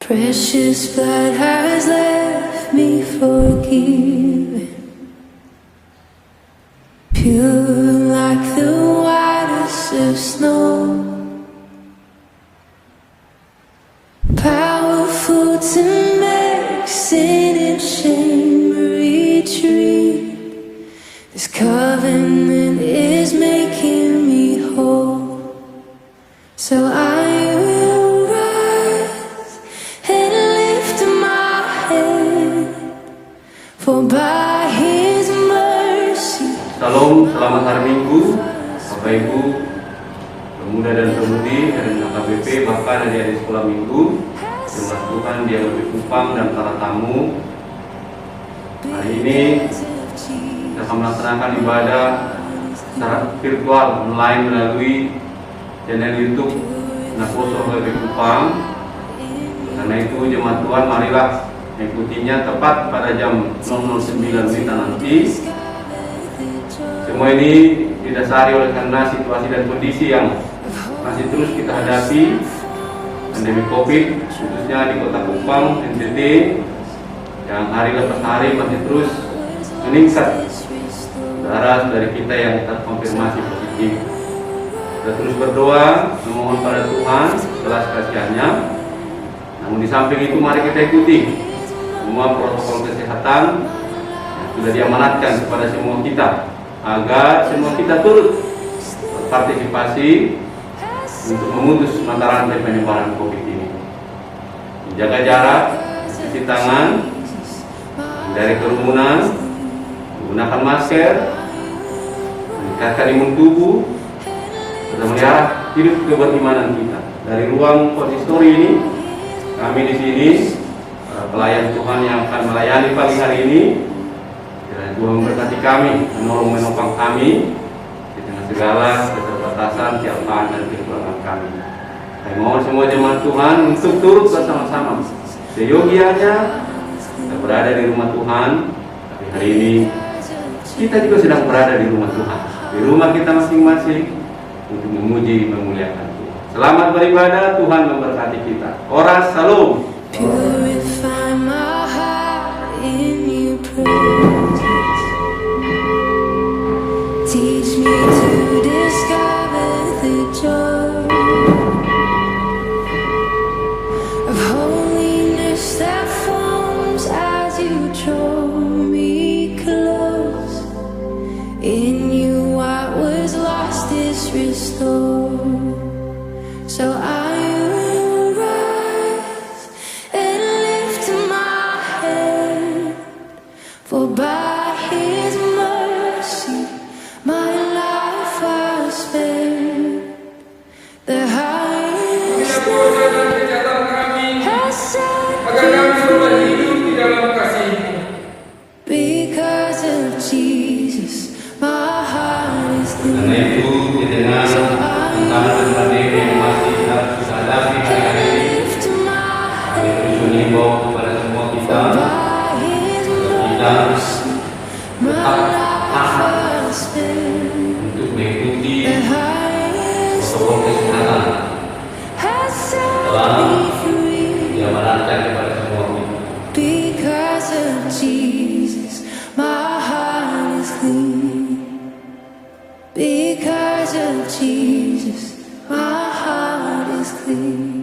Precious blood has left me forgiven, pure like the whitest of snow, powerful to make sin and shame retreat. This covenant is making me whole, so I will rise and lift my head, for by His mercy. Shalom, selamat hari Minggu, Bapak Ibu, pemuda dan pemudi, dan KBP, bahkan adik-adik sekolah Minggu, jemaat Tuhan di LB Kupang dan para tamu. Hari ini kita akan melaksanakan ibadah secara virtual online melalui channel YouTube Nakoso LB Kupang. Karena itu jemaat Tuhan, marilah mengikutinya tepat pada jam 009 nanti. Semua ini didasari oleh karena situasi dan kondisi yang masih terus kita hadapi, pandemi COVID, khususnya di Kota Kupang, NTT, yang hari lepas hari masih terus meningkat darah dari kita yang terkonfirmasi positif. Kita terus berdoa, memohon pada Tuhan belas kasihan-Nya. Namun di samping itu mari kita ikuti semua protokol kesehatan yang sudah diamanatkan kepada semua kita, agar semua kita turut berpartisipasi untuk memutus mata rantai penyebaran COVID ini. Menjaga jarak, mencuci tangan, menghindari kerumunan, menggunakan masker, meningkatkan imun tubuh, dan melihara hidup keberimanan kita. Dari ruang konsistori ini, kami di sini, para pelayan Tuhan yang akan melayani pagi hari ini, kiranya Tuhan memberkati kami, menolong menopang kami di tengah segala keterbatasan, kelemahan dan kekurangan kami. Saya mohon semua jemaat Tuhan untuk turut bersama-sama. Seyogianya kita berada di rumah Tuhan, tapi hari ini kita juga sedang berada di rumah Tuhan, di rumah kita masing-masing, untuk memuji, memuliakan Tuhan. Selamat beribadah, Tuhan memberkati kita. Oras Shalom. Purify my heart in your presence. Teach me to discover the joy of holiness that forms as you draw me close. In you what was lost is restored. So I will rise and lift my head, for by His mercy my life was spared. The highest has set me because of Jesus. My heart is Karena clean. itu, di tengah tantangan dan pandemi yang masih harus kita hadapi hari ini, Lift my kami terus mengimbau kepada semua kita, agar kita tetap taat untuk mengikuti protokol kesehatan telah diamanatkan kepada semua kita. Because of Jesus, my heart is clean. Because of Jesus, my heart is clean.